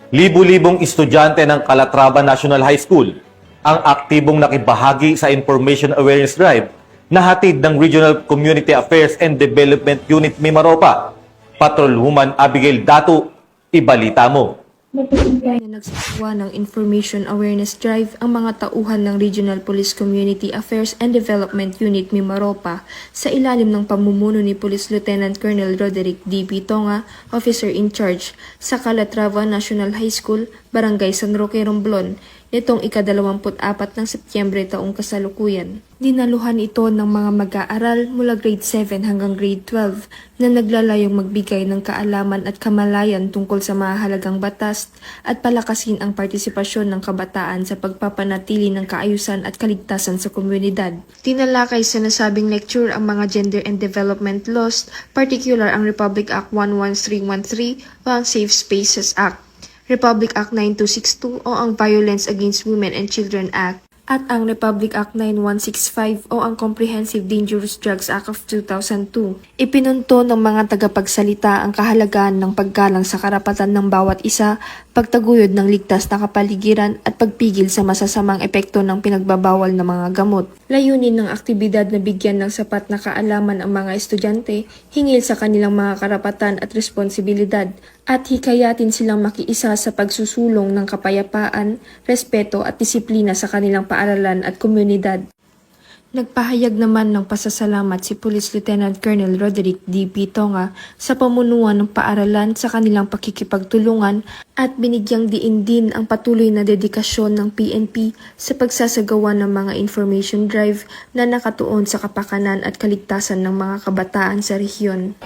Libu-libong estudyante ng Calatrava National High School ang aktibong nakibahagi sa Information Awareness Drive na hatid ng Regional Community Affairs and Development Unit Mimaropa. Patrolwoman Abigail Datu, ibalita mo. Na nagsasagawa ng Information Awareness Drive ang mga tauhan ng Regional Police Community Affairs and Development Unit Mimaropa sa ilalim ng pamumuno ni Police Lieutenant Colonel Roderick D. Tonga, Officer in Charge sa Calatrava National High School, Barangay San Roque, Romblon, nitong ika-24 ng Setyembre taong kasalukuyan. Dinaluhan ito ng mga mag-aaral mula grade 7 hanggang grade 12 na naglalayong magbigay ng kaalaman at kamalayan tungkol sa mahalagang batas at palakasin ang partisipasyon ng kabataan sa pagpapanatili ng kaayusan at kaligtasan sa komunidad. Tinalakay sa nasabing lecture ang mga gender and development laws, particular ang Republic Act 11313 o ang Safe Spaces Act, Republic Act 9262 o ang Violence Against Women and Children Act, at ang Republic Act 9165 o ang Comprehensive Dangerous Drugs Act of 2002. Ipinunto ng mga tagapagsalita ang kahalagaan ng paggalang sa karapatan ng bawat isa, pagtaguyod ng ligtas na kapaligiran at pagpigil sa masasamang epekto ng pinagbabawal ng mga gamot. Layunin ng aktibidad na bigyan ng sapat na kaalaman ang mga estudyante hinggil sa kanilang mga karapatan at responsibilidad at hikayatin silang makiisa sa pagsusulong ng kapayapaan, respeto at disiplina sa kanilang paaralan at komunidad. Nagpahayag naman ng pasasalamat si Police Lieutenant Colonel Roderick D. Tonga sa pamunuan ng paaralan sa kanilang pakikipagtulungan at binigyang diin din ang patuloy na dedikasyon ng PNP sa pagsasagawa ng mga information drive na nakatuon sa kapakanan at kaligtasan ng mga kabataan sa rehiyon.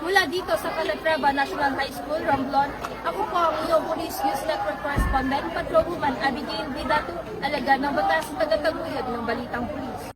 Mula dito sa Calatrava National High School, Romblon, ako po ang iyong Police News Network Correspondent, Patrolwoman Abigail Datu, alagad ng batas, tagataguyod ng Balitang Pulis.